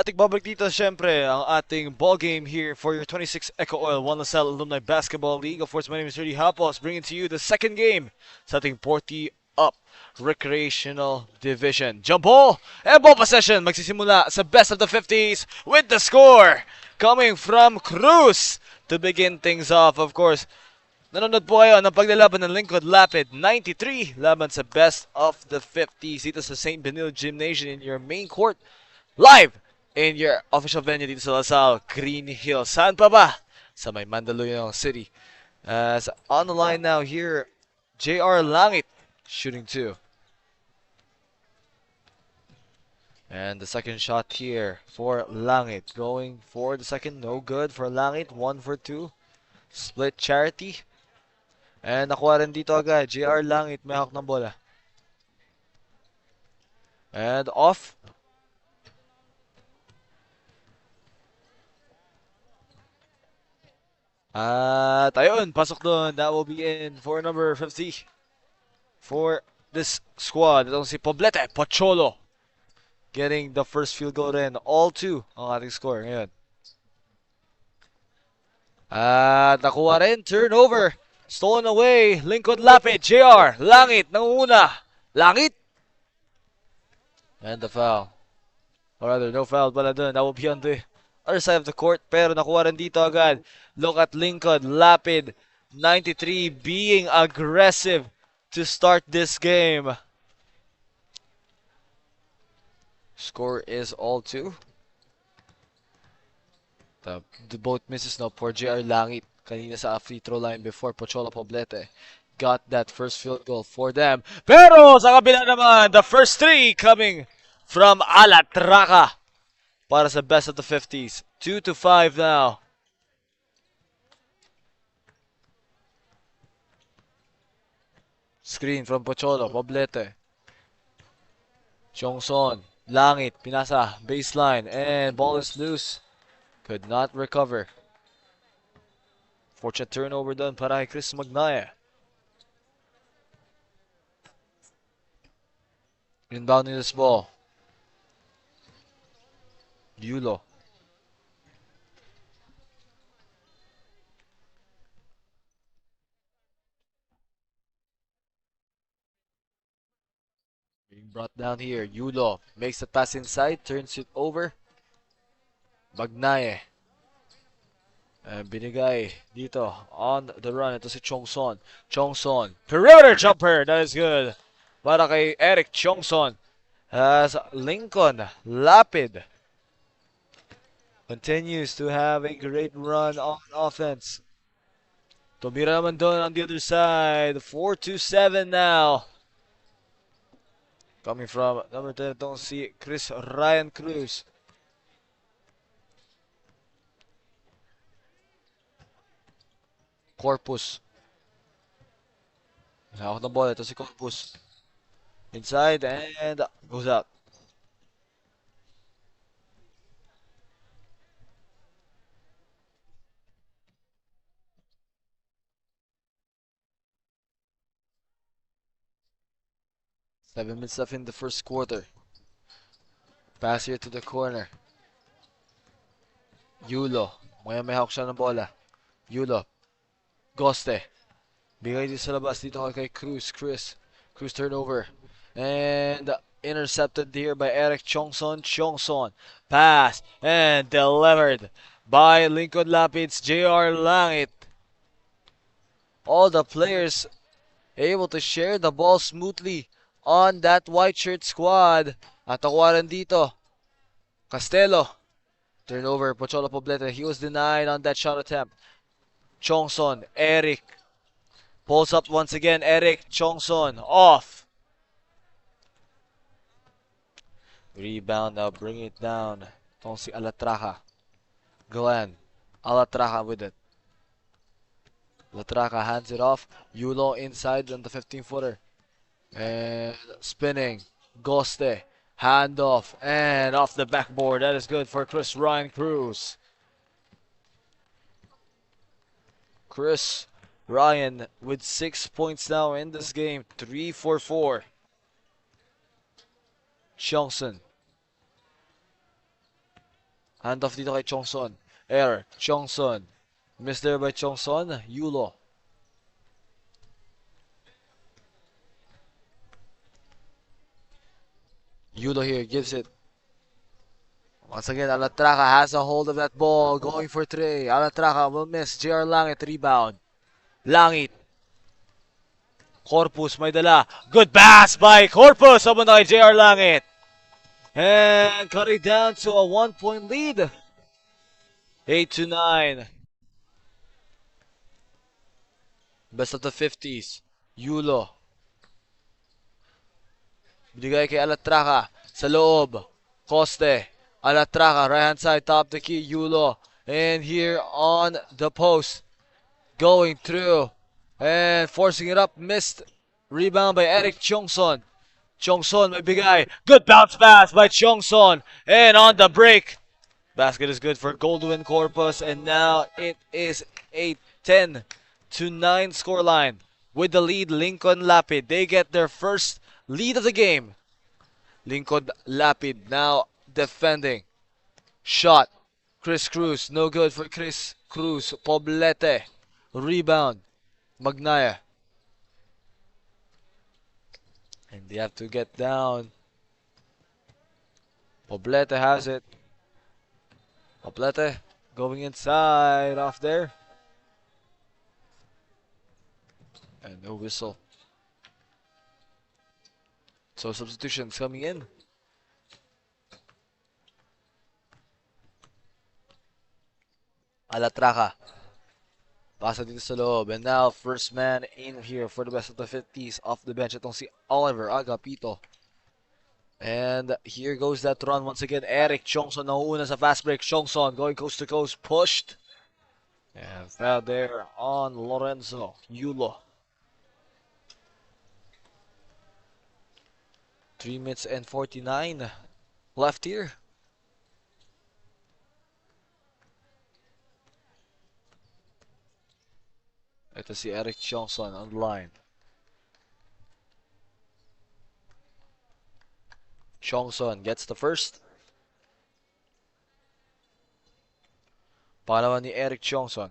Ating babalik dito syempre ang ating ball game here for your 26 EcoOil Salle Alumni Basketball League. Of course, my name is Rudy Hapos, bringing to you the second game sa ating 40 up recreational division. Jump ball and ball possession magsisimula sa best of the 50s with the score coming from Cruz to begin things off. Of course, nanonood po kayo ng paglalaban ng Lingkod Lapid 93 laban sa best of the 50s dito sa St. Benil Gymnasium in your main court. Live in your official venue dito sa Salle, Green Hills. Saan pa ba? Sa may Mandaluyong City. As on the line now here, JR Langit shooting two. And the second shot here for Langit. Going for the second, no good for Langit. 1 for 2. Split charity. And nakuha rin dito agad. JR Langit may hawak ng bola. And off. At ayun, pasok doon. That will be in for number 50 for this squad. Itong si Poblete Pocholo getting the first field goal rin. All two ang ating score ngayon. At nakuha rin. Turnover. Stolen away. Lingkod Lapid. JR. Langit. Nanguna. Langit. And the foul. Or rather, no foul pala doon. That will be on the other side of the court. Pero nakuha rin dito agad. Look at Lingkod Lapid. 93 being aggressive to start this game. Score is all two. The both misses now for JR Langit. Kanina sa free throw line before Pocholo Poblete got that first field goal for them. Pero sa kabila naman, the first three coming from Alatraca para sa best of the 50s. 2-5 now. Screen from Pocholo Poblete. Chongson, Langit, pinasa, baseline, and ball is loose. Could not recover. Fortunate turnover done para kay Chris Magnaya. Inbounding this ball. Yulo. Being brought down here. Yulo makes the pass inside, turns it over. Magnaye. And binigay dito on the run. Ito si Chongson. Chongson. Perimeter jumper. That is good. Para kay Eric Chongson. As Lincoln Lapid continues to have a great run on offense. Tumira naman doon on the other side. 4-7 now. Coming from number 10, itong si Chris Ryan Cruz. Corpus. Hawak ng bola. Ito si Corpus. Inside and goes out. Seven minutes left in the first quarter. Pass here to the corner. Yulo. May hawak siya ng bola. Yulo. Goste. Bigay dito sa labas dito kay Cruz. Cruz turnover. And intercepted here by Eric Chongson. Chongson. Pass. And delivered by Lingkod Lapid's JR Langit. All the players able to share the ball smoothly on that white shirt squad. At nakuha rin dito. Castelo. Turnover. Pocholo Poblete. He was denied on that shot attempt. Chongson, Eric. Pulls up once again, Eric Chongson. Off. Rebound now, bring it down. Itong si Alatraca. Glenn. Alatraca with it. Alatraca hands it off. Yulo inside on the 15-footer. And spinning. Goste. Hand off. And off the backboard. That is good for Chris Ryan Cruz. Chris Ryan with 6 points now in this game. 3 for 4. Johnson. Handoff dito kay Chongson. Air. Chongson. Missed there by Chongson. Yulo. Yulo here gives it. Once again, Alatraca has a hold of that ball. Going for three. Alatraca will miss. JR Langit rebound. Langit. Corpus may dala. Good pass by Corpus. Abang na kay JR Langit. And cut it down to a 1-point lead. 8-9. Best of the 50s. Yulo. Binigay kay Alatraca. Sa loob. Coste. Alatraca. Right hand side. Top the key. Yulo. And here on the post. Going through. And forcing it up. Missed. Rebound by Eric Chongson. Chongson may bigay. Good bounce pass by Chongson. And on the break. Basket is good for Goldwyn Corpus. And now it is 8-10 to 9 scoreline. With the lead, Lincoln Lapid. They get their first lead of the game. Lingkod Lapid now defending. Shot. Chris Cruz. No good for Chris Cruz. Poblete. Rebound. Magnaya. And they have to get down. Poblete has it. Poblete going inside off there. And no whistle. So substitutions coming in. Alatraca. Pasa dito sa loob. And now first man in here for the best of the 50s off the bench. Itong si Oliver Agapito. And here goes that run once again. Eric Chongson nauuna sa fast break. Chongson going coast to coast. Pushed. And foul there on Lorenzo Yulo. 3 minutes and 49 left here. Ito si Eric Chongson on the line. Chongson gets the first. Pangalawa ni Eric Chongson.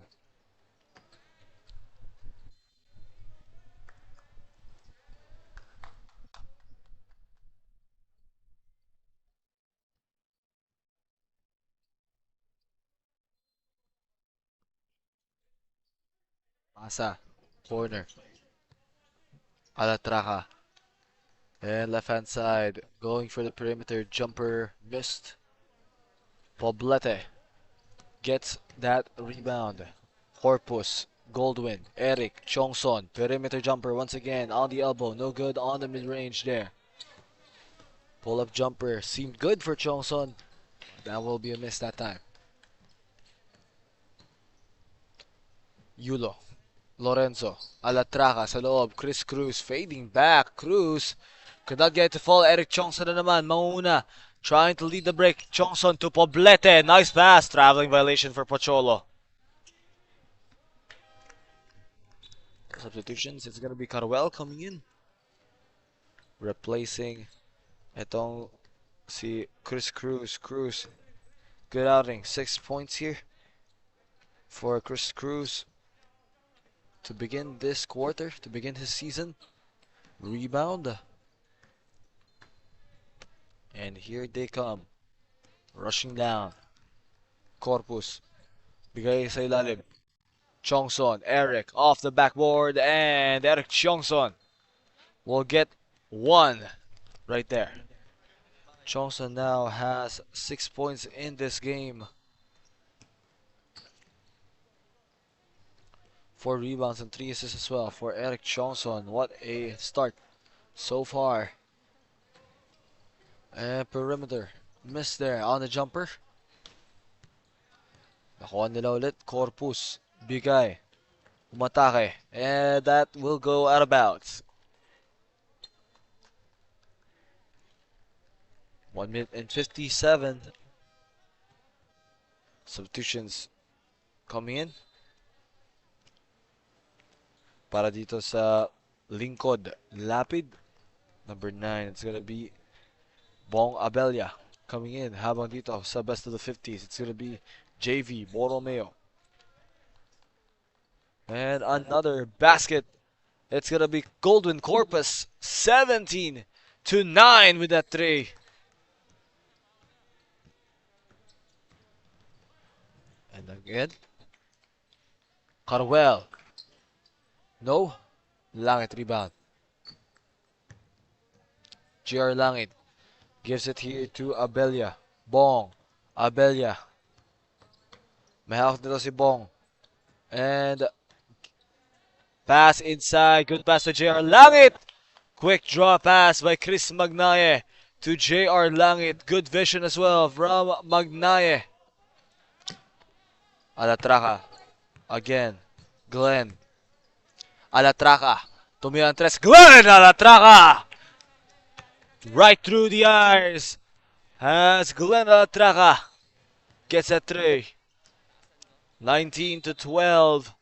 Pasa. Corner. Alatraca. And left hand side. Going for the perimeter. Jumper missed. Poblete gets that rebound. Corpus. Goldwyn. Eric Chongson. Perimeter jumper once again on the elbow. No good on the mid range there. Pull up jumper. Seemed good for Chongson. That will be a miss that time. Yulo. Lorenzo. Alatraca sa loob. Chris Cruz fading back. Cruz could not get to fall. Eric Chongson na naman. Manguna. Trying to lead the break. Chongson to Poblete. Nice pass. Traveling violation for Pocholo. Substitutions. It's going to be Carwell coming in. Replacing itong si Chris Cruz. Cruz. Good outing. 6 points here for Chris Cruz to begin this quarter, to begin his season. Rebound. And here they come. Rushing down. Corpus. Bigay sa ilalim. Chongson. Eric off the backboard. And Eric Chongson will get one right there. Chongson now has 6 points in this game. 4 rebounds and 3 assists as well for Eric Chongson. What a start so far. And perimeter. Missed there on the jumper. Nakuha nila ulit. Corpus. Bigay. Umatake. And that will go out of bounds. 1 minute and 57. Substitutions coming in. Para dito sa Lingkod Lapid. Number 9, it's gonna be Bong Abella. coming in. Habang dito sa best of the 50s, it's gonna be JV Borromeo. And another basket. It's gonna be Goldwyn Corpus, 17 to 9 with that three. And again, Carwell. No. Langit rebound. GR Langit gives it here to Abelia. Bong. Abelia. May hawak nito si Bong. And pass inside. Good pass to JR Langit. Quick draw pass by Chris Magnaye to JR Langit. Good vision as well from Magnaye. Alatraca. Again. Glenn. Alatraca. Tumira tres. Glenn Alatraca. Right through the eyes. As Glenn Alatraca gets a three. 19 to 12.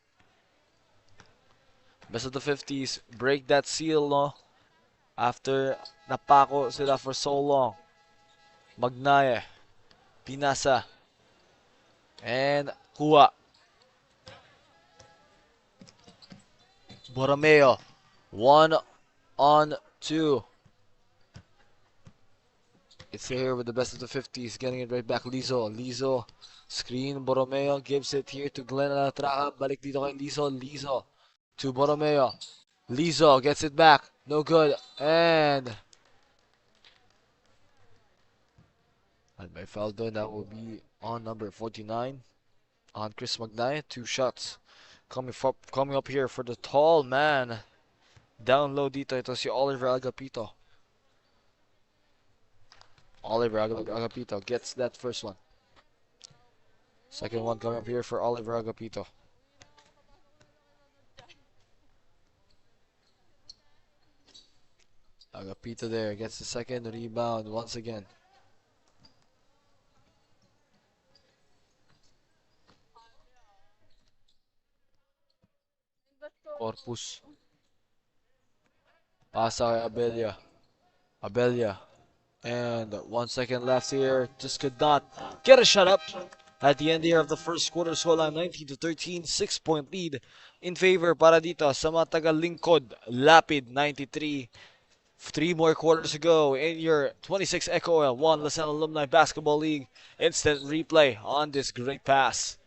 Best of the 50s. Break that seal, no? After napako sila for so long. Magnaye. Pinasa. And Kuha. Borromeo. 1-on-2. It's here with the best of the 50s. Getting it right back. Lizo. Lizo. Screen. Borromeo gives it here to Glenn Alatraca. Balik dito kay Lizo. Lizo. To Borromeo. Lizo gets it back. No good. And by foul done, that will be on number 49 on Chris Magnaye. 2 shots coming up here for the tall man. Down low dito, ito si Oliver Agapito. Oliver Agapito gets that first one. Second one coming up here for Oliver Agapito. Agapito there gets the second rebound once again. Corpus. Pasa kay Abelia. Abelia. And 1 second left here. Just could not get a shot up at the end here of the first quarter. Scoreline 19 to 13. 6-point lead in favor para dito sa mga taga Lingkod. Lapid 93. 3 more quarters to go in your 26 EcoOil 1 LaSalle Alumni Basketball League. Instant replay on this great pass.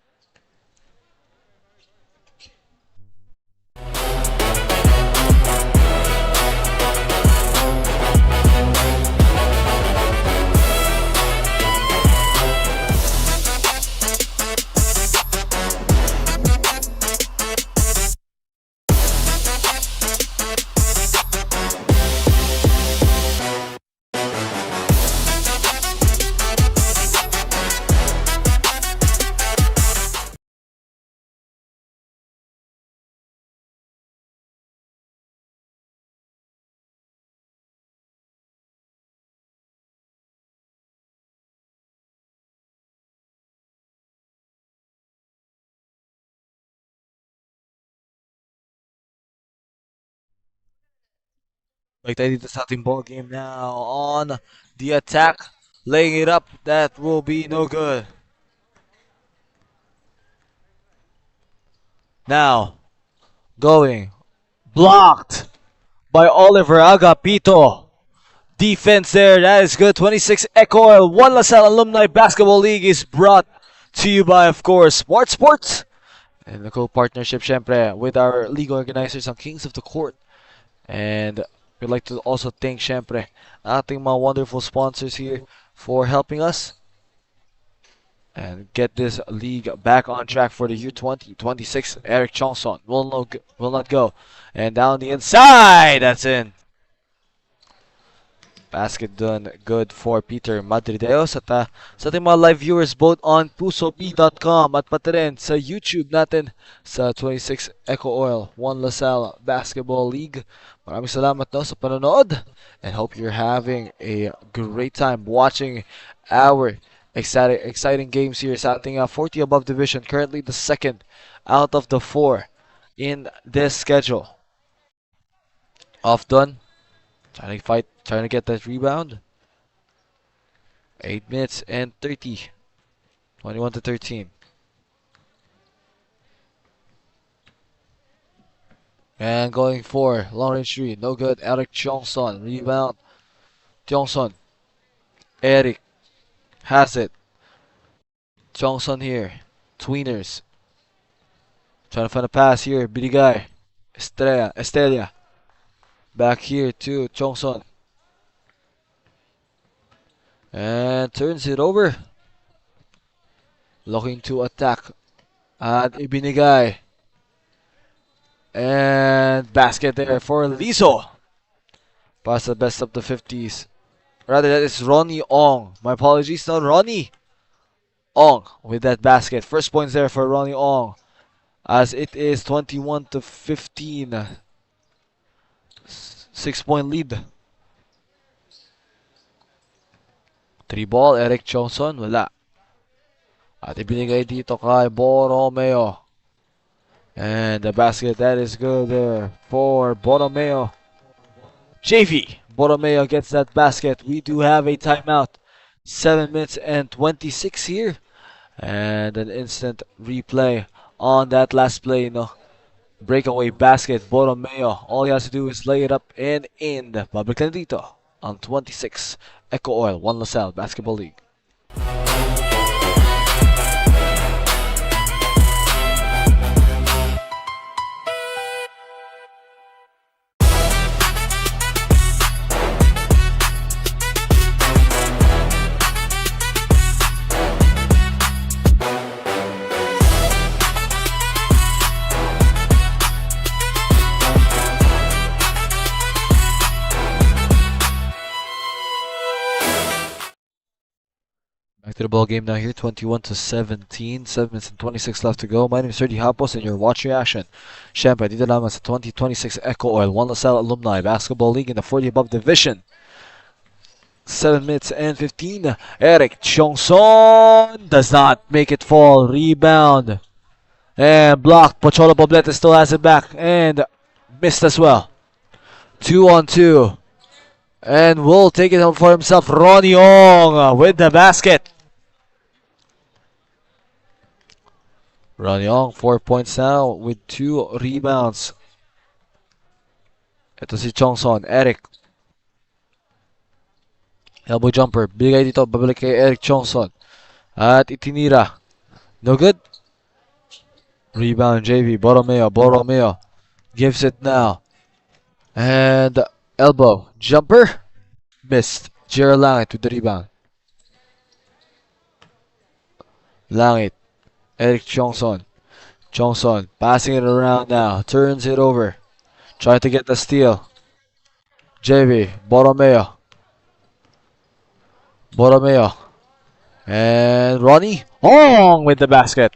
Balik tayo dito sa ating ball game now on the attack. Laying it up. That will be no good. Now, going. Blocked by Oliver Agapito. Defense there. That is good. 26 EcoOil 1 LaSalle Alumni Basketball League is brought to you by, of course, Smart Sports. And the co-partnership, syempre, with our league organizers on Kings of the Court. And we'd like to also thank, syempre, ating mga wonderful sponsors here for helping us and get this league back on track for the year 2026. Eric Johnson will not go. And down the inside, that's in. Basket done good for Peter Madrideos at sa ating mga live viewers both on pusob.com at pati rin sa YouTube natin sa 26 EcoOil 1 LaSalle Basketball League. Maraming salamat no sa panonood and hope you're having a great time watching our exciting games here sa ating 40 above division. Currently the second out of the 4 in this schedule. Off done. Trying to get that rebound. 8 minutes and 30. 21 to 13. And going for long range 3. No good. Eric Johnson. Rebound. Johnson. Eric has it. Johnson here. Tweeners. Trying to find a pass here. Bitty guy. Estrella. Back here to Johnson. And turns it over. Looking to attack at Ibinigay. And basket there for Liso. Pass the best of the 50s. Rather, that is Ronnie Ong. My apologies, not Ronnie Ong with that basket. First points there for Ronnie Ong. As it is 21 to 15. 6-point lead. 3 ball, Eric Johnson, wala. At ibinigay dito kay Borromeo. And the basket, that is good there for Borromeo. JV. Borromeo gets that basket. We do have a timeout. 7 minutes and 26 here. And an instant replay on that last play. No. Breakaway basket. Borromeo. All he has to do is lay it up and in. Public lang dito on 26. EcoOil, One LaSalle Basketball League. Back to the ball game now here, 21 to 17, 7 minutes and 26 left to go. My name is Sergi Hapos and you're watching reaction. Siyempre, dito lamang sa 2026 EcoOil, One LaSalle Alumni Basketball League in the 40 above division. 7 minutes and 15. Eric Johnson does not make it fall. Rebound. And blocked. Pocholo Poblete still has it back. And missed as well. 2 on 2. And will take it home for himself. Ronnie Ong with the basket. Ronnie Ong, 4 points now with 2 rebounds. Ito si Johnson. Eric. Elbow jumper. Bigay dito. Babalik kay Eric Johnson. At itinira. No good. Rebound JV. Borromeo. Gives it now. And elbow. Jumper. Missed. Gerald Langit with the rebound. Langit. Eric Johnson. Passing it around now. Turns it over. Trying to get the steal. JV. Borromeo. And Ronnie Ong with the basket.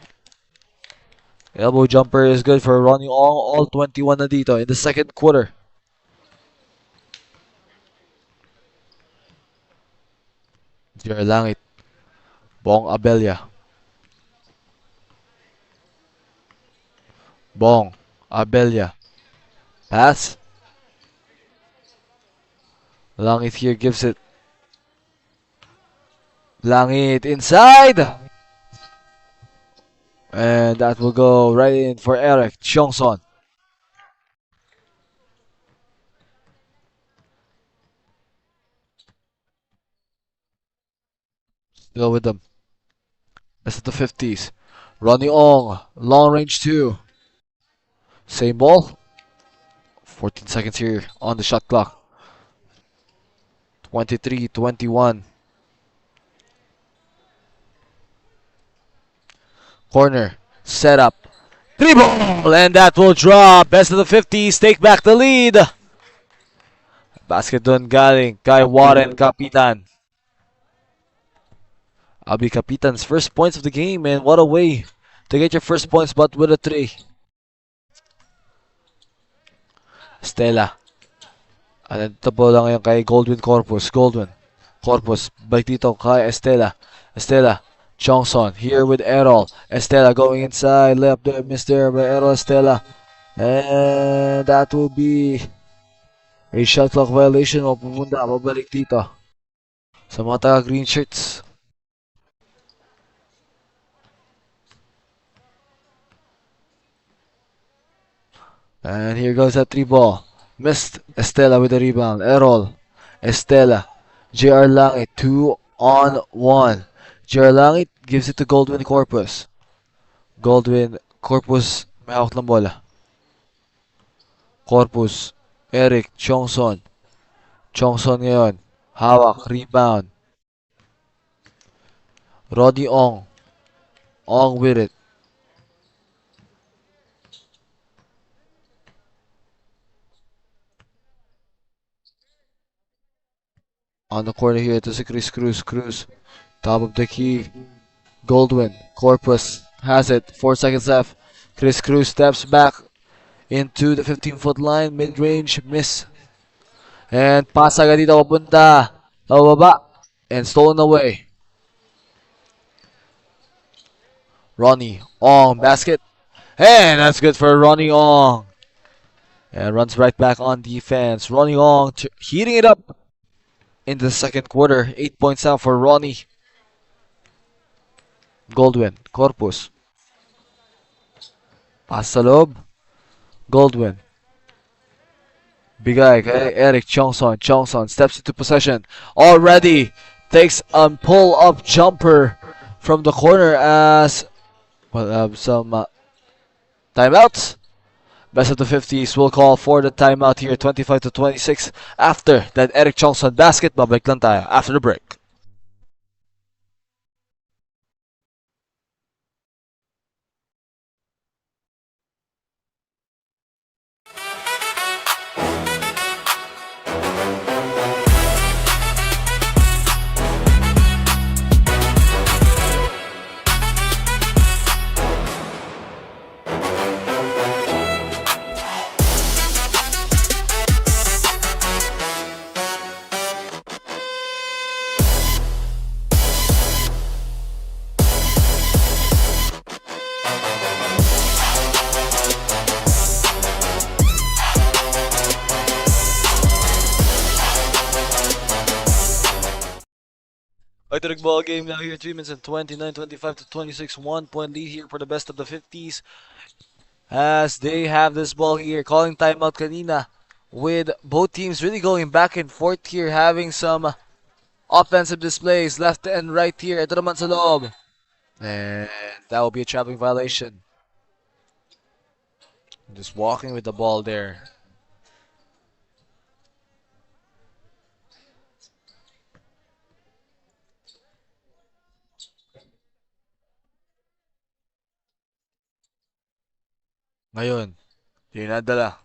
Elbow jumper is good for Ronnie Ong. All 21 na dito in the second quarter. Langit. Bong Abella. Pass. Langit here gives it. Langit inside. And that will go right in for Eric Johnson. Still with them. This is the 50s. Ronnie Ong, long range 2. Same ball. 14 seconds here on the shot clock. 23-21. Corner. Set up. 3 ball. And that will drop. Best of the 50s. Take back the lead. Basket dun galing kay Warren Kapitan. I'll be Kapitan's first points of the game. And what a way to get your first points, but with a 3. Stella. At tabo lang ngayon kay Goldwyn Corpus. Balik dito kay Estella. Johnson here with Errol. Estella going inside. Layup there. Missed there by Errol Estella. And that will be a shot clock violation. O pumunta. Babalik dito sa mga taga green shirts. And here goes that three ball. Missed. Estela with the rebound. Errol. Estela. JR Langit. 2-on-1. JR Langit gives it to Goldwyn Corpus. Goldwyn Corpus may hawak ng bola. Corpus. Eric Chongson. Chongson ngayon. Hawak. Rebound. Roddy Ong. Ong with it. On the corner here to si Chris Cruz. Cruz. Top of the key. Goldwyn. Corpus has it. 4 seconds left. Chris Cruz steps back into the 15-foot line. Mid-range miss. And pass agad dito papunta. Pababa. And stolen away. Ronnie Ong. Basket. And that's good for Ronnie Ong. And runs right back on defense. Ronnie Ong heating it up in the second quarter. 8 points out for Ronnie. Goldwyn. Corpus. Pass sa loob. Goldwyn. Bigay kay Eric Chongson. Chongson steps into possession. Already takes a pull-up jumper from the corner as well, some timeouts. Best of the 50s will call for the timeout here. 25-26 after that Eric Chongson basket. Babalik lang tayo after the break. Ito ball game now here. 3 minutes and 29, 25-26. 1 point lead here for the best of the 50s. As they have this ball here. Calling timeout kanina. With both teams really going back and forth here. Having some offensive displays left and right here. Ito naman sa loob. And that will be a traveling violation. Just walking with the ball there. Ngayon, dinadala.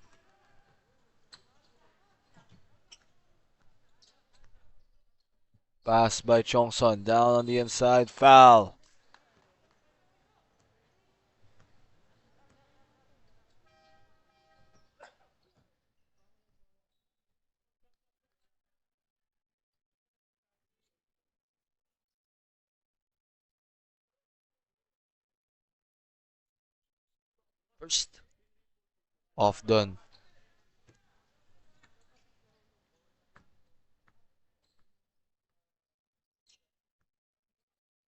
Pass by Chongson. Down on the inside. Foul. First. Off done.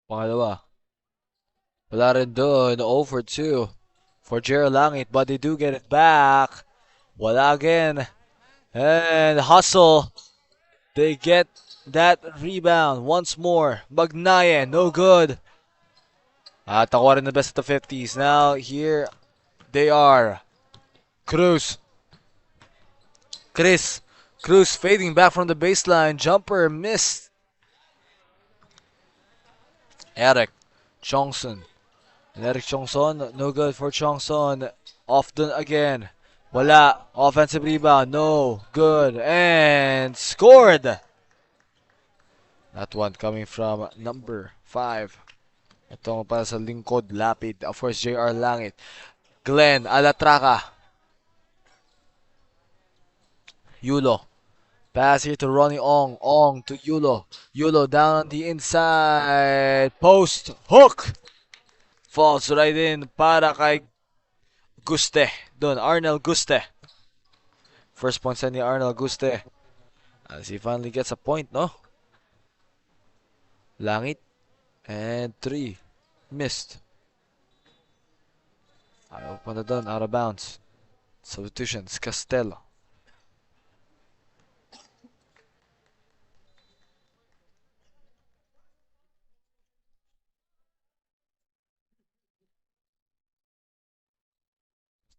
Pangalawa. Wala rin doon. Over 2 for Jero Langit, but they do get it back. Wala again. And hustle. They get that rebound once more. Magnaye, no good. At ako rin the best of the 50s. Now here they are. Cruz. Chris. Cruz fading back from the baseline. Jumper missed. Eric Chongson. And Eric Chongson, no good for Chongson. Often again. Wala. Offensive rebound. No. Good. And scored. That one coming from number 5. Ito para sa Lingkod, Lapid. Of course, JR Langit. Glenn Alatraca. Yulo. Pass here to Ronnie Ong. Ong to Yulo. Yulo down on the inside. Post. Hook. Falls right in para kay Guste. Doon, Arnel Guste. First point sa ni Arnel Guste. As he finally gets a point, no? Langit. And 3. Missed. Ayaw pa na doon. Out of bounds. Substitutions, Castello.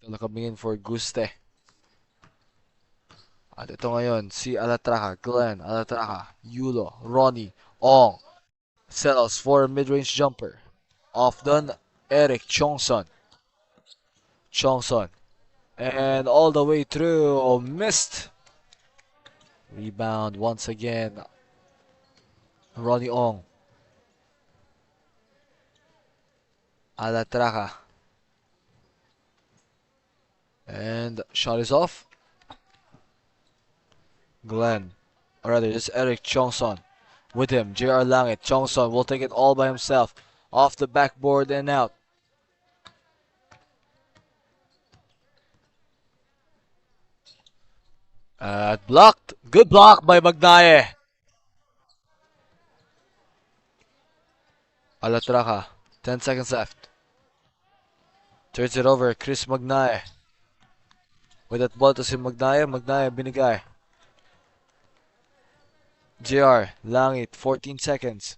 Castello coming in for Guste. At ito ngayon, si Alatraca, Glenn, Alatraca, Yulo, Ronnie, Ong. Settles for a mid-range jumper. Off done, Eric Chongson. Chongson. And all the way through, oh, missed. Rebound once again. Ronnie Ong. Alatraca. And shot is off. Glenn. Or rather, this is Eric Chongson. With him, JR Langit. Chongson will take it all by himself. Off the backboard and out. Blocked. Good block by Magnaye. Alatraca. 10 seconds left. Turns it over. Chris Magnaye. With that ball to si Magnaye. Magnaye binigay. JR Langit. 14 seconds.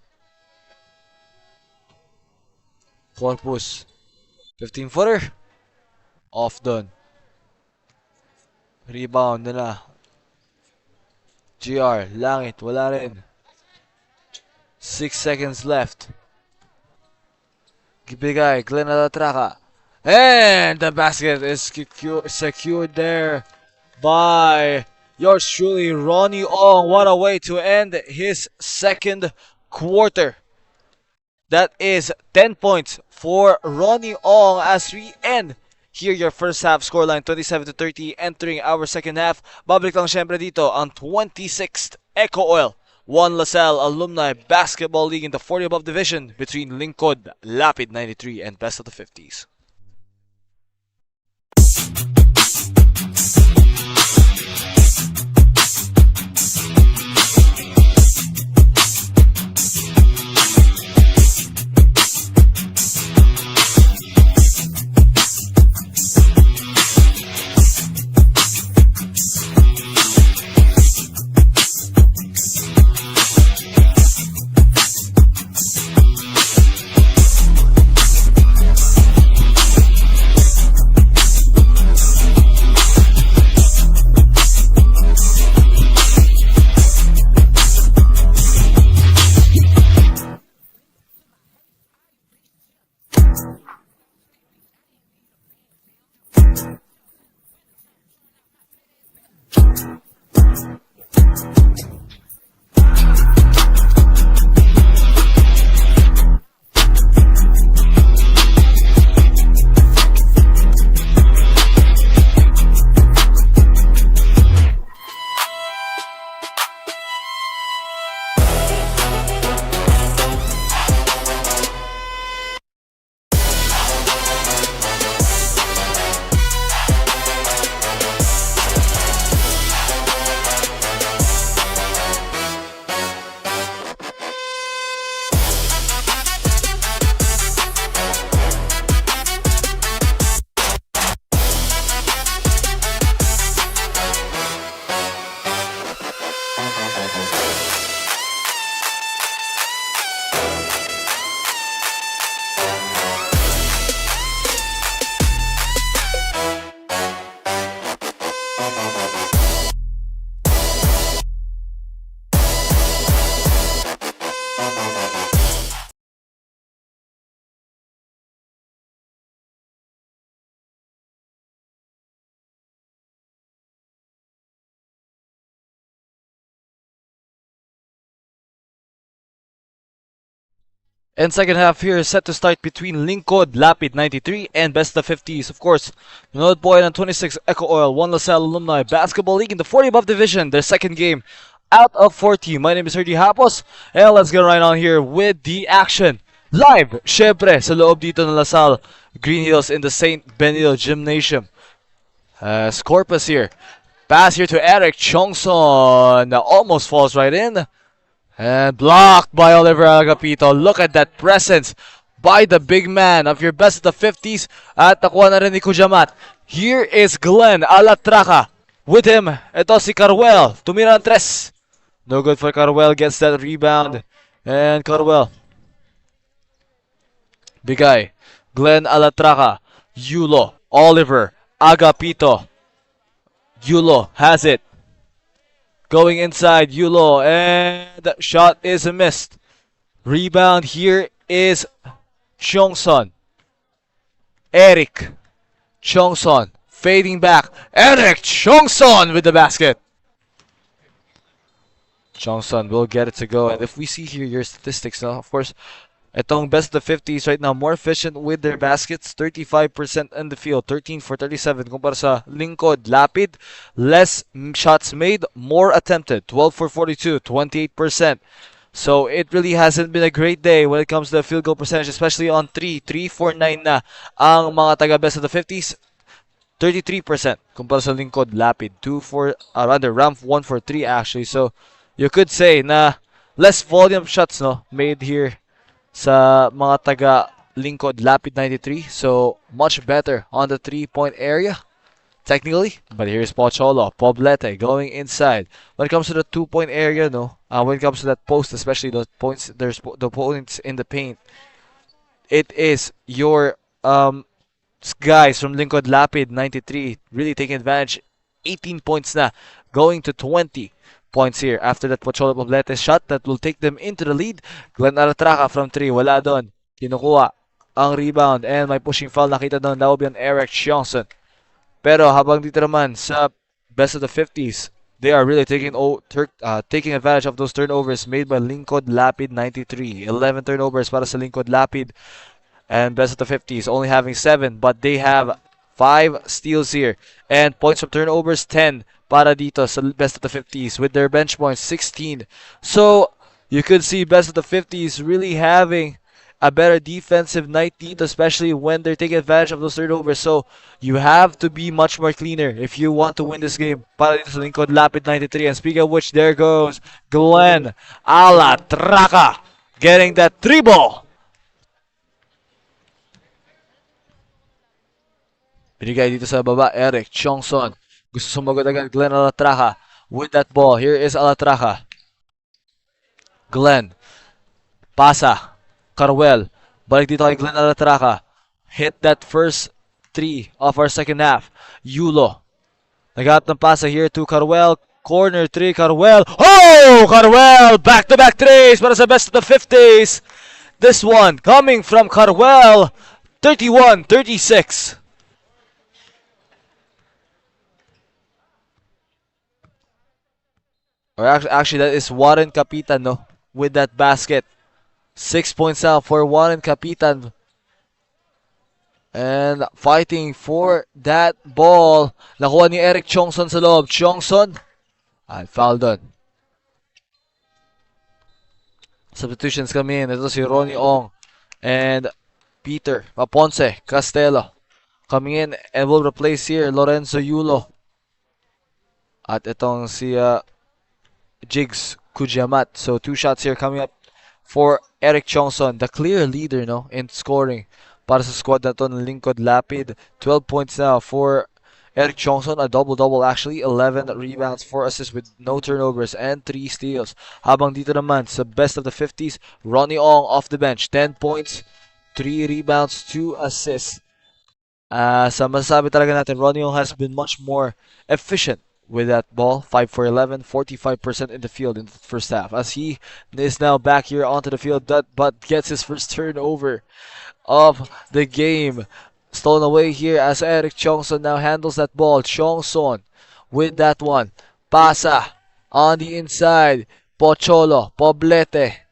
Corpus. 15-footer. Off done. Rebound na. GR, Langit, wala rin. 6 seconds left. Gibigay, Glenn Alatraca. And the basket is secured there by yours truly, Ronnie Ong. What a way to end his second quarter. That is 10 points for Ronnie Ong as we end here your first half scoreline 27-30 entering our second half. Babalik lang syempre dito ang 26th EcoOil 1 LaSalle Alumni Basketball League in the 40 above division between Lingkod, Lapid 93 and best of the 50s. And second half here is set to start between Lingkod, Lapid 93 and best of 50s. Of course, nanood po ng 26 EcoOil 1 LaSalle Alumni Basketball League in the 40 above division, their second game out of 40. My name is Sergi Hapos and let's get right on here with the action. Live, syempre, sa loob dito ng LaSalle Green Hills in the St. Benito Gymnasium. Corpus here. Pass here to Eric Chongson. Almost falls right in. And blocked by Oliver Agapito. Look at that presence by the big man of your best of the 50s. At nakuha na rin ni Kujamat. Here is Glenn Alatraca. With him, ito si Carwell. Tumira ng tres. No good for Carwell. Gets that rebound. And Carwell. Bigay. Glenn Alatraca. Yulo. Oliver. Agapito. Yulo has it. Going inside. Yulo. And the shot is missed. Rebound here is Chongson. Eric Chongson fading back. Eric Chongson with the basket. Chongson will get it to go. And if we see here your statistics now, of course, itong best of the 50s right now, more efficient with their baskets. 35% in the field, 13 for 37. Kumpara sa Lingkod, Lapid, less shots made, more attempted. 12 for 42, 28%. So it really hasn't been a great day when it comes to the field goal percentage, especially on 3. 3 for 9 na ang mga taga best of the 50s. 33% kumpara sa Lingkod, Lapid. 2 for, rather, Ramp 1 for 3 actually. So you could say na less volume shots no made here sa mga taga Lingkod, Lapid 93. So much better on the 3-point area. Technically, but here's Pocholo, Poblete going inside. When it comes to the 2-point area, no, when it comes to that post, especially the points, there's the points in the paint. It is your guys from Lingkod Lapid 93 really taking advantage. 18 points na, going to 20 points here after that Pocholo Poblete shot that will take them into the lead. Glenn Alatraca from 3, wala doon. Kinukuha ang rebound and may pushing foul nakita doon. That will be on Eric Johnson. Pero habang dito naman sa best of the 50s, they are really taking advantage of those turnovers made by Lingkod Lapid 93. 11 turnovers para sa Lingkod Lapid. And best of the 50s only having 7, but they have 5 steals here. And points from turnovers, 10 para dito sa best of the 50s with their bench points, 16. So you could see best of the 50s really having a better defensive night dito, especially when they're taking advantage of those turnovers. So you have to be much more cleaner if you want to win this game. Para dito sa Lingkod Lapid 93. And speaking of which, there goes Glenn Alatraca getting that 3-ball. Binigay dito sa baba, Eric Chongson. Gusto sumagot agad Glenn Alatraca with that ball. Here is Alatraca. Glenn. Pasa. Carwell. Balik dito kay Glenn Alatraca. Hit that first 3 of our second half. Yulo. Naghanap ng pasa here to Carwell. Corner 3, Carwell. Oh! Carwell! Back-to-back threes para sa best of the 50s. This one coming from Carwell. 31-36. Or actually, that is Warren Capitan, no? With that basket. 6 points out for Warren Capitan. And fighting for that ball. Nakuha ni Eric Chongson sa loob. Chongson. At foul doon. Substitutions come in. Ito si Ronnie Ong. And Peter Paponce Castelo. Coming in and will replace here Lorenzo Yulo. At itong si Jigs Kujamat. So 2 shots here coming up for Eric Chongson, the clear leader no in scoring para sa squad na to ng Lingkod Lapid. 12 points now for Eric Chongson, a double-double actually, 11 rebounds, 4 assists with no turnovers and 3 steals. Habang dito naman sa best of the 50s, Ronnie Ong off the bench, 10 points, 3 rebounds, 2 assists. Sa masasabi talaga natin, Ronnie Ong has been much more efficient with that ball. 5 for 11, 45% in the field in the first half. As he is now back here onto the field, but gets his first turnover of the game. Stolen away here as Eric Chongson now handles that ball. Chongson with that one. Pasa on the inside. Pocholo, Poblete.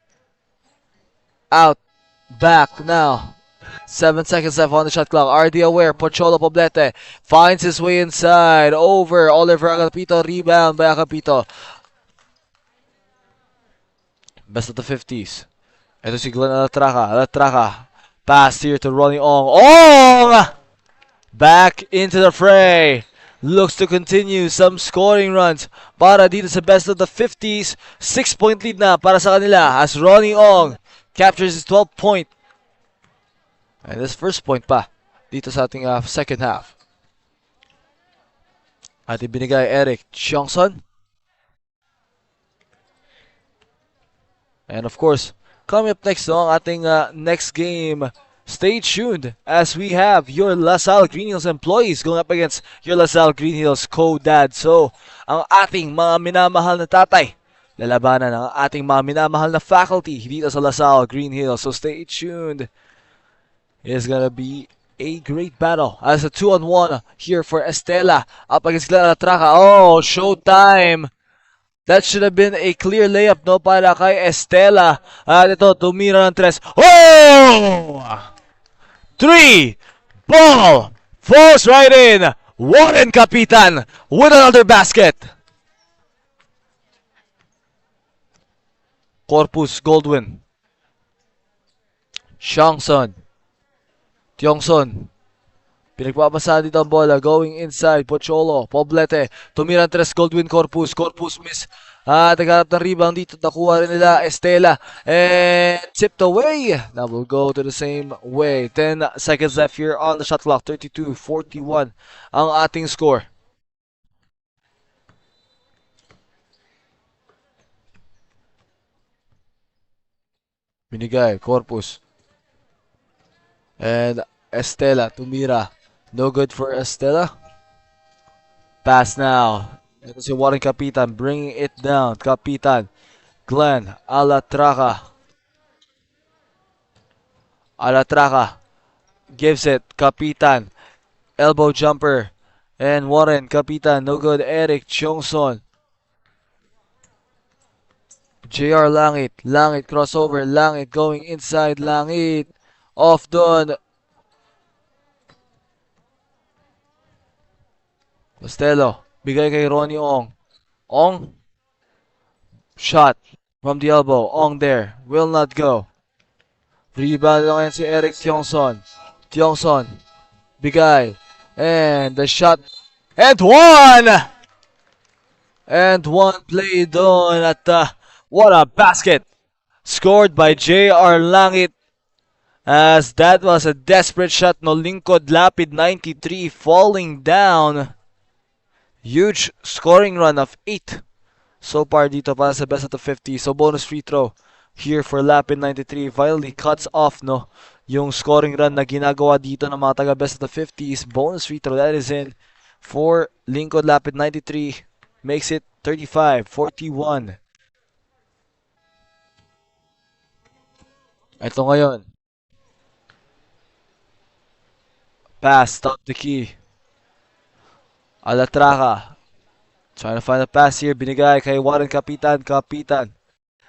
Out, back now. 7 seconds left on the shot clock. RD aware. Pocholo Poblete finds his way inside. Over. Oliver Agapito. Rebound by Agapito. Best of the 50s. Ito si Glenn Alatraca. Alatraca. Pass here to Ronnie Ong. Ong! Back into the fray. Looks to continue some scoring runs para dito sa best of the 50s. 6-point lead na para sa kanila as Ronnie Ong captures his 12th point. And this first point pa dito sa ating second half. At ibinigay Eric Johnson. And of course, coming up next no, ang ating next game. Stay tuned as we have your LaSalle Green Hills employees going up against your LaSalle Green Hills co-dad. So, ang ating mga minamahal na tatay, lalabanan ang ating mga minamahal na faculty dito sa LaSalle Green Hills. So, stay tuned. It's gonna be a great battle as a 2-on-1 here for Estela up against Glenn Alatraca. Oh, showtime! That should have been a clear layup no para kay Estela. At ito, tumira ng tres. Oh! 3! Ball! Falls right in! Warren Kapitan with another basket. Corpus Goldwyn. Shangson. Tiongson. Pinagpapasahan dito ang bola. Going inside. Pocholo. Poblete. Tumirang tres. Goldwyn Corpus. Corpus miss. Nagharap ng rebound dito. Nakuha rin nila Estela. And tipped away. Now we'll go to the same way. 10 seconds left here on the shot clock. 32-41 ang ating score. Binigay. Corpus. And Estela. Tumira. No good for Estela. Pass now. Ito si Warren Kapitan bringing it down. Kapitan. Glenn Alatraca. Alatraca gives it. Kapitan. Elbow jumper. And Warren Kapitan. No good. Eric Chongson. JR Langit. Langit crossover. Langit going inside. Langit. Off doon. Costello. Bigay kay Ronnie Ong. Ong. Shot from the elbow. Ong there. Will not go. Rebound lang yan si Eric Tiongson. Tiongson. Bigay. And the shot. And one! And one play doon at what a basket. Scored by J.R. Langit. As that was a desperate shot no Lingkod Lapid 93 falling down. Huge scoring run of 8 so far dito para sa best of the 50. So bonus free throw here for Lapid 93. Finally cuts off no yung scoring run na ginagawa dito ng mga taga best of the 50s. Bonus free throw that is in for Lingkod Lapid 93. Makes it 35-41. Ito ngayon. Pass, top the key. Alatraca. Trying to find a pass here. Binigay kay Warren Kapitan. Kapitan.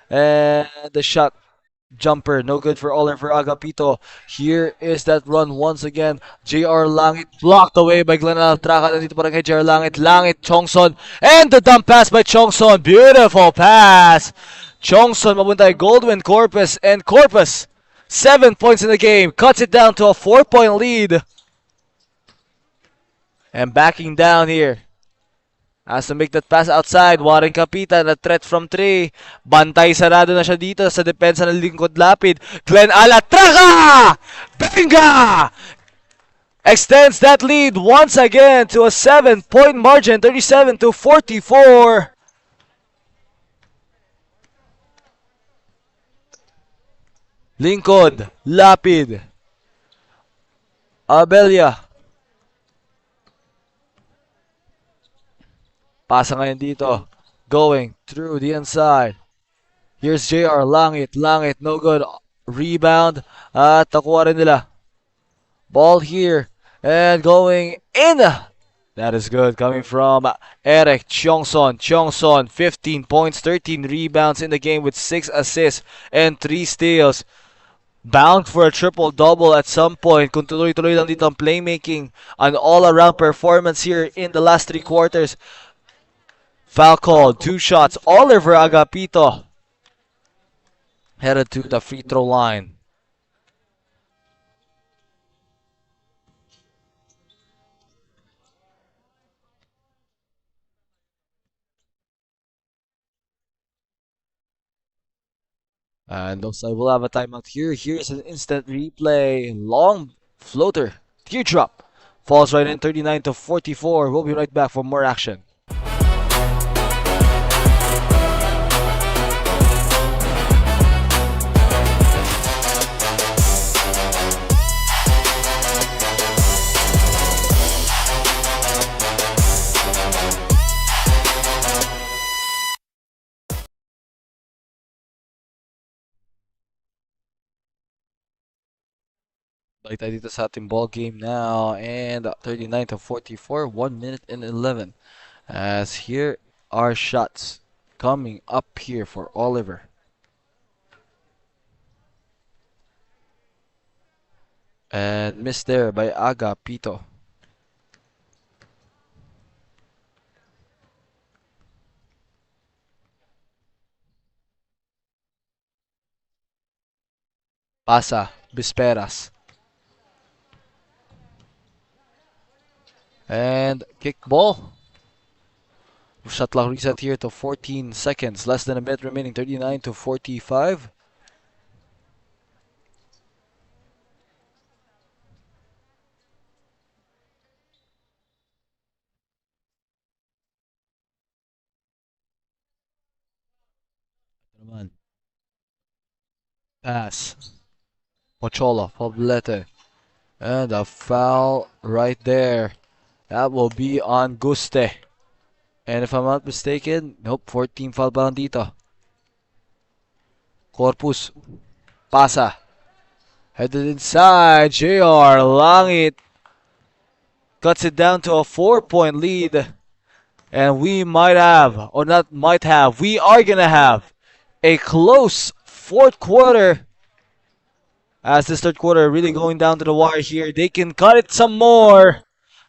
And the shot. Jumper. No good for Oliver Agapito. Here is that run once again. JR Langit blocked away by Glenn Alatraca. Nandito pa rin kay JR Langit. Langit. Chongson. And the dump pass by Chongson. Beautiful pass. Chongson mabuntay. Goldwyn Corpus. And Corpus. 7 points in the game. Cuts it down to a 4-point lead. And backing down here. Has to make that pass outside. Warren Kapitan, a threat from 3. Bantay sarado na siya dito sa depensa ng Lingkod Lapid. Glenn Alatraca! Benga! Extends that lead once again to a 7-point margin. 37-44. Lingkod, Lapid. Abelia. Pasa ngayon dito. Going through the inside. Here's JR. Langit. Langit. No good. Rebound. At nakuha rin nila. Ball here. And going in. That is good. Coming from Eric Chongson. Chongson. 15 points. 13 rebounds in the game with 6 assists and 3 steals. Bound for a triple-double at some point. Kung tuloy-tuloy lang dito ang playmaking. An all-around performance here in the last 3 quarters. Foul called. 2 shots. Oliver Agapito headed to the free throw line. And looks like we'll have a timeout here. Here's an instant replay. Long floater. Teardrop falls right in 39-44. We'll be right back for more action. Balik tayo dito sa ating ball game now, and 39-44, 1 minute and 11. As here are shots coming up here for Oliver. And missed there by Agapito. Pasa, Bisperas. And kick ball. Shot clock reset here to 14 seconds. Less than a minute remaining. 39-45. Pass. Pochola, Poblete. And a foul right there. That will be on Guste. And if I'm not mistaken, nope, 14 foul ba lang dito. Corpus. Pasa. Headed inside. JR Langit cuts it down to a 4-point lead. And we might have, or not might have, we are going to have a close fourth quarter. As this third quarter really going down to the wire here. They can cut it some more.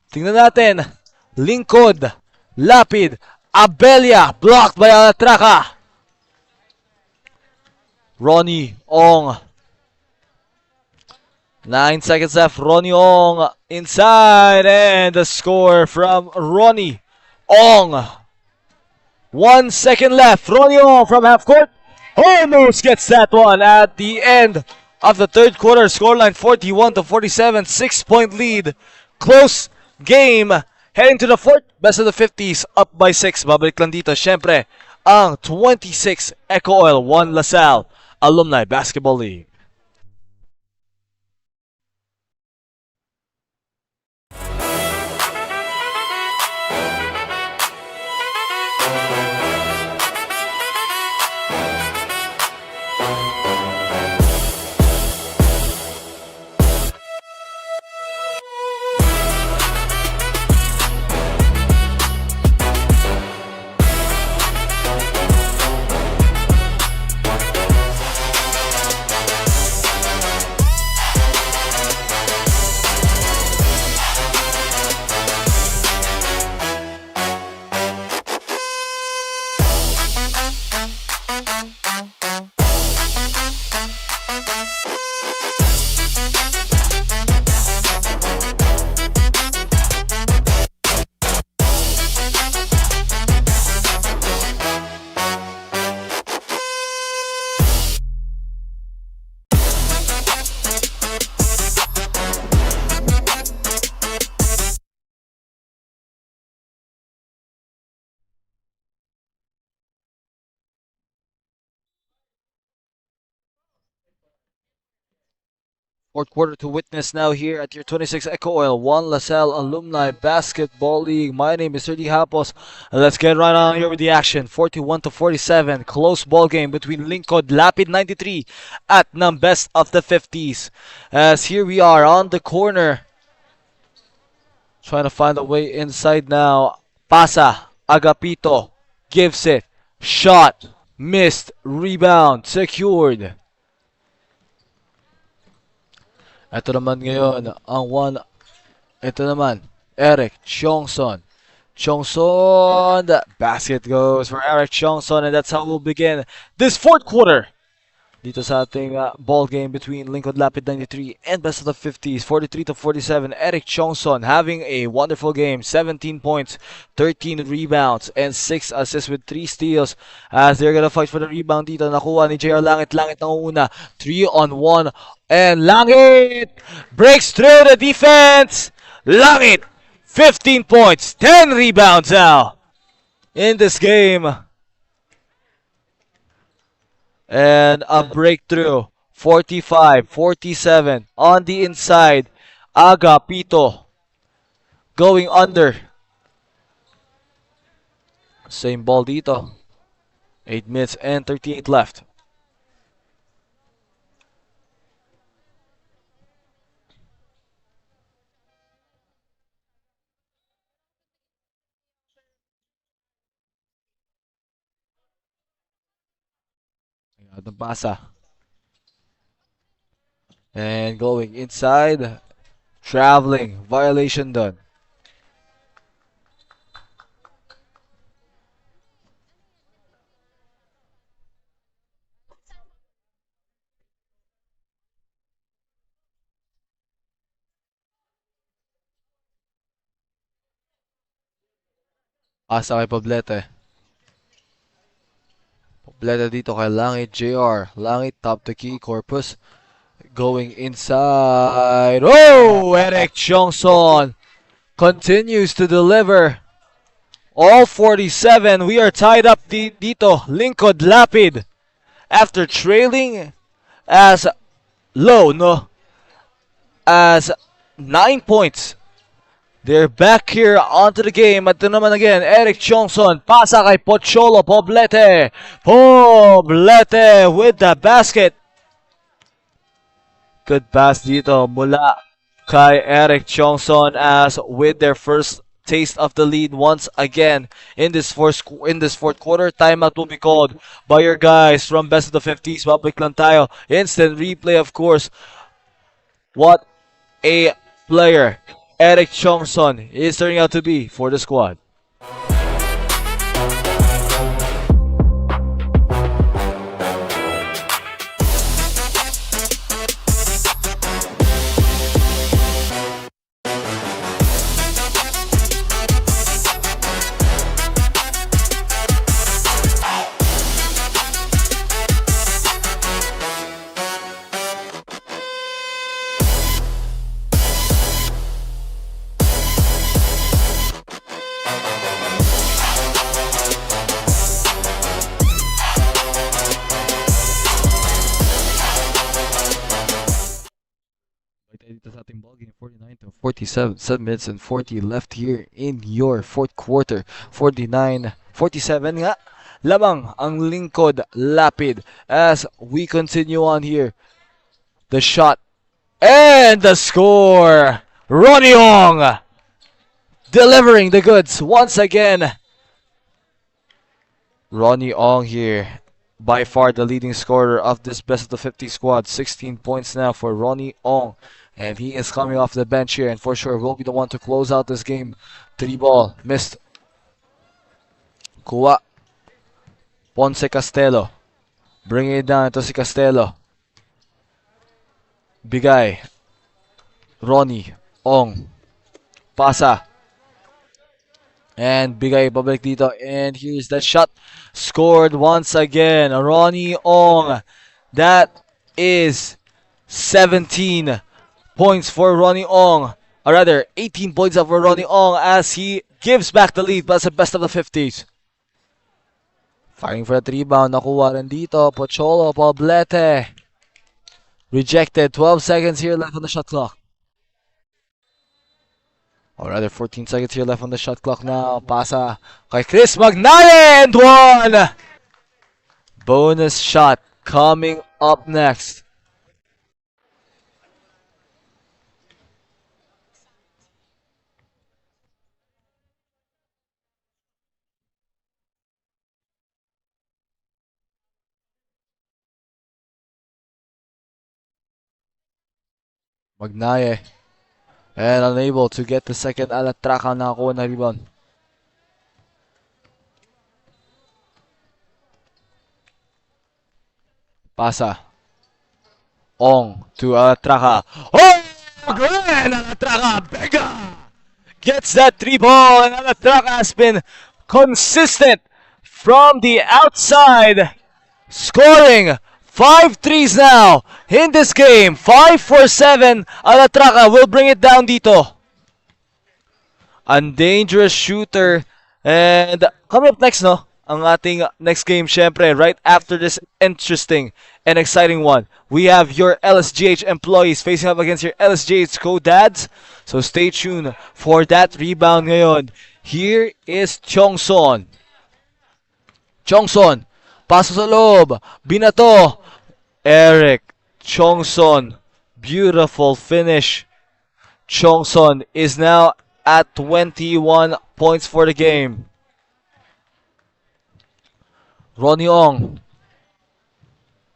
Tingnan natin. Lingkod. Lapid. Abelia. Blocked by Alatraca. Ronnie Ong. 9 seconds left. Ronnie Ong inside. And the score from Ronnie Ong. 1 second left. Ronnie Ong from half court. Almost gets that one at the end of the third quarter. Scoreline 41-47. 6-point lead. Close game. Heading to the fourth. Best of the 50s. Up by 6. Babalik lang dito. Syempre, ang 26 EcoOil 1 LaSalle Alumni Basketball League. Fourth quarter to witness now here at your 26 EcoOil 1 LaSalle Alumni Basketball League. My name is Sergi Hapos. Let's get right on here with the action. 41-47. Close ball game between Lingkod Lapid 93 at ng best of the 50s. As here we are on the corner. Trying to find a way inside now. Pasa. Agapito. Gives it. Shot. Missed. Rebound. Secured. Ito naman ngayon, ang one, ito naman, Eric Chongson. Chongson, the basket goes for Eric Chongson, and that's how we'll begin this fourth quarter. Dito sa ating ball game between Lingkod Lapid 93 and best of the 50s, 43-47. Eric Chongson having a wonderful game, 17 points, 13 rebounds, and 6 assists with 3 steals. As they're gonna fight for the rebound dito, nakuha ni JR Langit. Langit ang una, 3-on-1, and Langit breaks through the defense. Langit, 15 points, 10 rebounds now in this game. And a breakthrough, 45-47 on the inside. Aga Pito going under. Same ball dito. 8 minutes and 38 left. Nabasa. And going inside. Traveling. Violation done. Asa kay Poblete. Poblete dito kay Langit JR. Langit top the key. Corpus going inside. Oh! Eric Johnson continues to deliver. All 47. We are tied up dito. Lingkod Lapid. After trailing as low, no? As 9 points. They're back here onto the game. At naman again, Eric Johnson. Pasa kay Pocholo Poblete. Poblete with the basket. Good pass dito mula kay Eric Johnson as with their first taste of the lead once again in this fourth quarter. Timeout will be called by your guys from Best of the 50s. Babalik lang tayo. Instant replay, of course. What a player Eric Johnson is turning out to be for the squad. Dito sa ating ballgame, 49-47, 7 minutes and 40 left here in your fourth quarter. 47 nga lamang ang Lingkod Lapid as we continue on here. The shot and the score. Ronnie Ong delivering the goods once again. Ronnie Ong here, by far the leading scorer of this Best of the 50 squad. 16 points now for Ronnie Ong. And he is coming off the bench here, and for sure will be the one to close out this game. 3 ball, missed. Kuha. Ponce Castelo. Bringing it down to si Castelo. Bigay. Ronnie Ong. Pasa. And Bigay pabalik dito. And here's that shot. Scored once again. Ronnie Ong. That is 17 points for Ronnie Ong. Or rather, 18 points up for Ronnie Ong as he gives back the lead as the Best of the 50s. Firing for that rebound. Nakuha rin dito. Pocholo Poblete. Rejected. 12 seconds here left on the shot clock. Or rather, 14 seconds here left on the shot clock now. Pasa kay Chris Magnaye and one! Bonus shot coming up next. Magnaye. And unable to get the second alatraka na nakakuha na rebound. Pasa. Ong to Alatraka. Oh! Again! Alatraka! Bega! Gets that 3 ball, and Alatraka has been consistent from the outside. Scoring 5 threes now in this game. 5 for 7. Alatraka will bring it down dito. Ang dangerous shooter. And coming up next, no? Ang ating next game, syempre, right after this interesting and exciting one, we have your LSGH employees facing up against your LSGH co-dads. So stay tuned for that rebound ngayon. Here is Chongson. Chongson, pasok sa loob, binato. Eric Chongson, beautiful finish. Chongson is now at 21 points for the game. Ronnie Ong.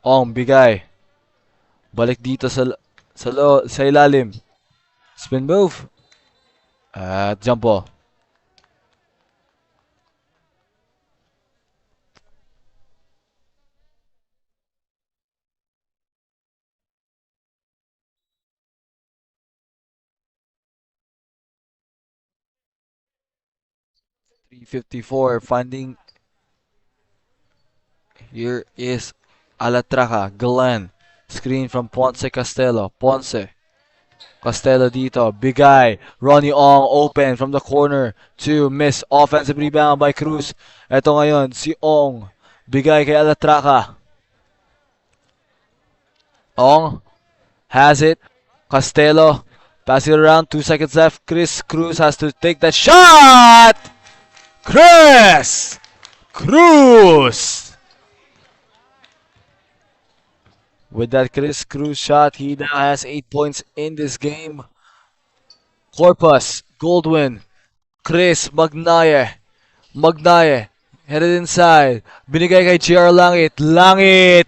Ong, bigay. Balik dito sa ilalim. Spin move. At jump ball. 354 finding. Here is Alatraca. Glenn. Screen from Ponce Castello. Ponce. Costello dito, bigay. Ronnie Ong open from the corner to miss. Offensive rebound by Cruz. Ito ngayon, si Ong. Bigay kay Alatraca. Ong has it. Costello. Pass it around. 2 seconds left. Chris Cruz has to take that shot. Chris Cruz. With that Chris Cruz shot, he now has 8 points in this game. Corpus, Goldwyn, Chris, Magnaye. Magnaye, headed inside. Binigay kay GR Langit. Langit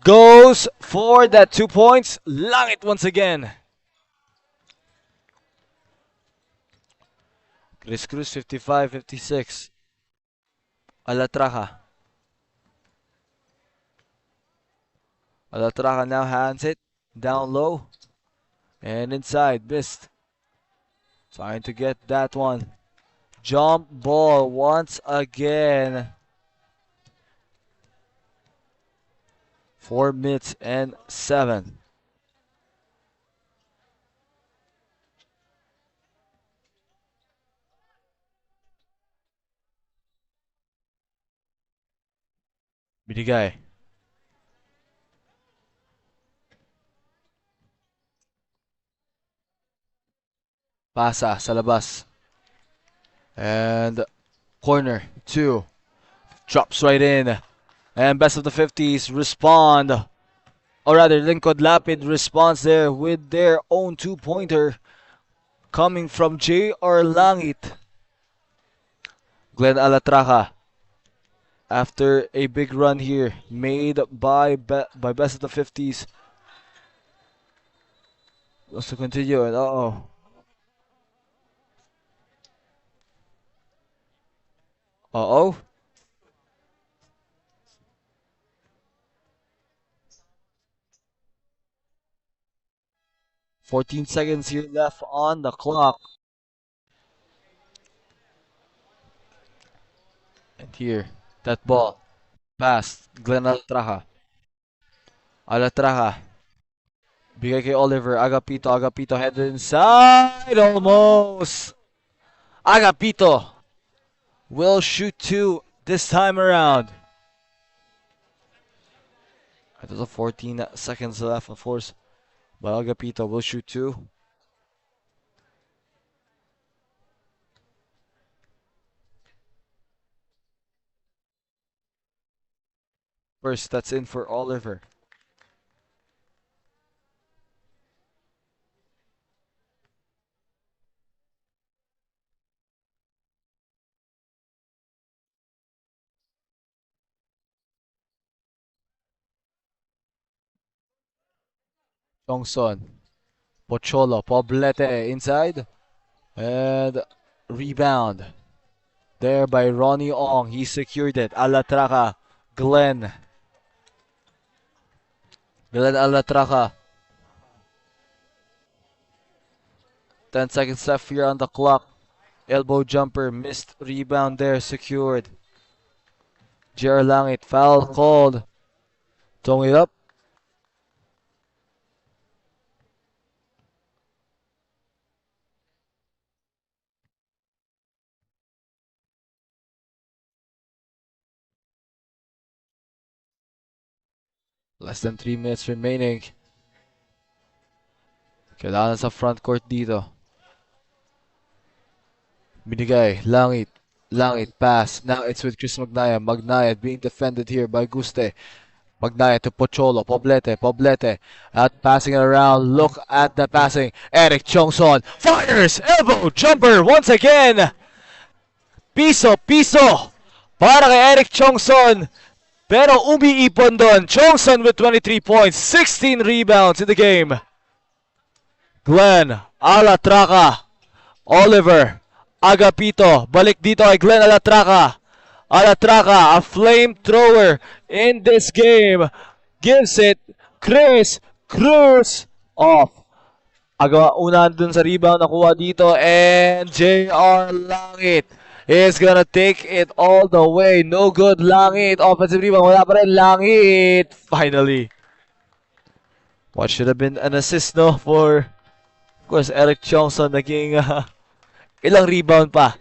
goes for that 2 points. Langit once again. Chris Cruz 55-56. Alatraca. Alatraca now hands it down low and inside. Missed. Trying to get that one. Jump ball once again. 4 minutes and 7. Binigay. Pasa sa labas. And corner 2. Drops right in. And best of the 50s respond. Or rather, Lingkod Lapid responds there with their own 2-pointer coming from J.R. Langit. Glenn Alatraca, after a big run here made by best of the 50s. Let's continue. And uh-oh. Uh-oh. 14 seconds here left on the clock. And here, that ball. Pass. Glenn Alatraca. Alatraca. Bigay kay Oliver. Agapito. Agapito headed inside. Almost. Agapito will shoot 2 this time around. There's a 14 seconds left, of course. But Agapito will shoot 2. First, that's in for Oliver. Jongson. Pocholo. Poblete inside. And rebound. There by Ronnie Ong. He secured it. Alatraca. Glenn. Glenn Alatraca. 10 seconds left here on the clock. Elbow jumper. Missed rebound there. Secured. JR Langit. Foul called. Throwing it up. Less than 3 minutes remaining. Kailangan sa front court dito. Binigay, Langit. Langit, pass. Now it's with Chris Magnaya. Magnaya being defended here by Guste. Magnaya to Pocholo. Poblete, Poblete. Out passing it around. Look at the passing. Eric Chongson fires. Elbow jumper once again. Piso, piso. Para kay Eric Chongson. Pero umiipon doon. Chongson with 23 points. 16 rebounds in the game. Glenn Alatraca. Oliver Agapito. Balik dito kay Glenn Alatraca. Alatraca, a flamethrower in this game. Gives it Chris Cruz off. Unahan dun sa rebound nakuha dito. And JR Langit is gonna take it all the way. No good, Langit. Offensive rebound. Wala pa rin, Langit. Finally. What should have been an assist, no? For, of course, Eric Chongson naging ilang rebound pa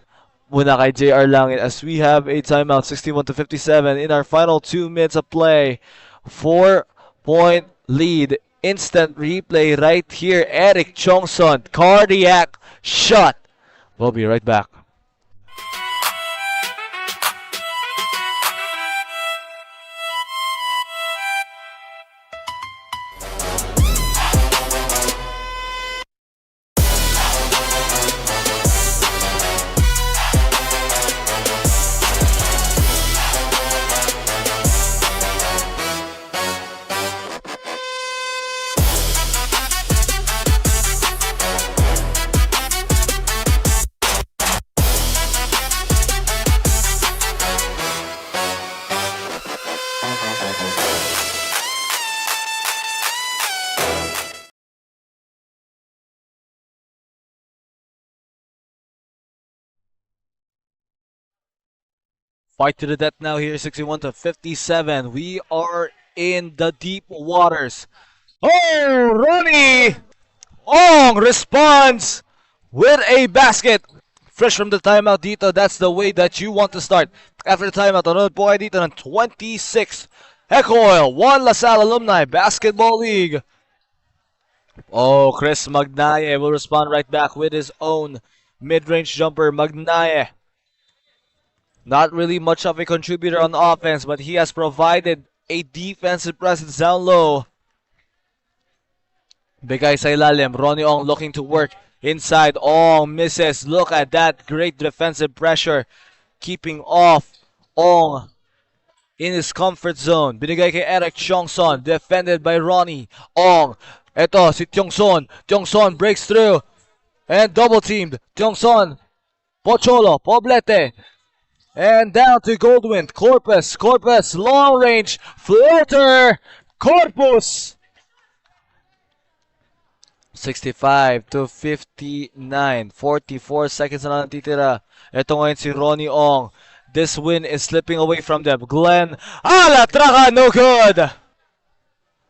muna kay JR Langit as we have a timeout, 61-57 in our final 2 minutes of play. 4-point lead. Instant replay right here. Eric Chongson, cardiac shot. We'll be right back. Fight to the death now here, 61-57. We are in the deep waters. Oh, Ronnie Ong responds with a basket. Fresh from the timeout dito, that's the way that you want to start. After the timeout, anood po kayo dito ng 26th EcoOil, One Salle Alumni Basketball League. Oh, Chris Magnaye will respond right back with his own mid-range jumper. Magnaye, not really much of a contributor on offense, but he has provided a defensive presence down low. Bigay sa ilalim. Ronnie Ong looking to work inside. Ong misses. Look at that great defensive pressure. Keeping off Ong in his comfort zone. Binigay kay Eric Chongson. Defended by Ronnie Ong. Ito si Tiongson. Tiongson breaks through. And double teamed. Tiongson. Pocholo. Poblete. And down to Goldwyn. Corpus. Corpus. Long range. Floater. Corpus. 65-59. 44 seconds na natitira. Ito ngayon si Ronnie Ong. This win is slipping away from them. Glenn Alatraca, no good.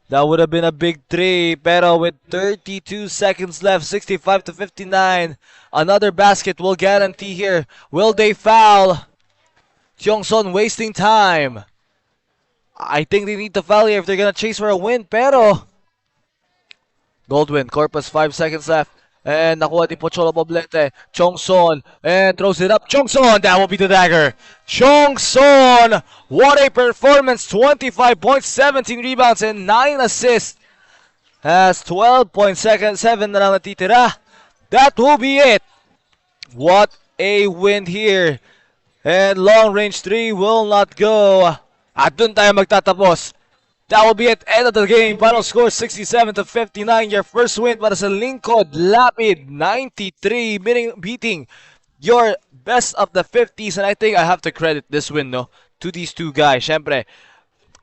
That would have been a big three. Pero with 32 seconds left, 65-59. Another basket will guarantee here. Will they foul? Tiongson wasting time. I think they need to foul here if they're gonna chase for a win. Pero Goldwyn, Corpus, 5 seconds left. And nakuha ni Pocholo Poblete. Chongson. And throws it up. Chongson. That will be the dagger. Chongson. What a performance. 25 points, 17 rebounds, and 9 assists. Has 12.7 na lang natitira. That will be it. What a win here. And long range 3 will not go. At dun tayo magtatapos. That will be it. End of the game. Final score 67-59. Your first win para sa Lingkod. Lapid 93. Beating your best of the 50s. And I think I have to credit this win, no, to these two guys. Syempre,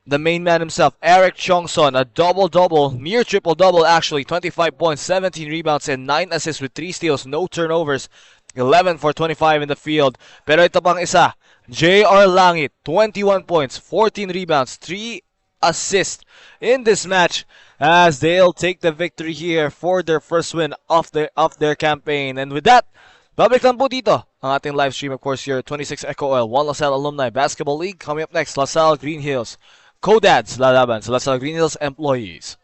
the main man himself, Eric Chongson, a double-double, near triple-double actually. 25 points, 17 rebounds, and 9 assists with 3 steals, no turnovers. 11 for 25 in the field. Pero ito pang isa, JR Langit, 21 points, 14 rebounds, 3 assists in this match as they'll take the victory here for their first win of their campaign. And with that, babalik lang po dito ang ating live stream, of course, your 26 EcoOil, One LaSalle Alumni Basketball League. Coming up next, LaSalle Green Hills Co-dads lalaban sa La Salle Green Hills employees.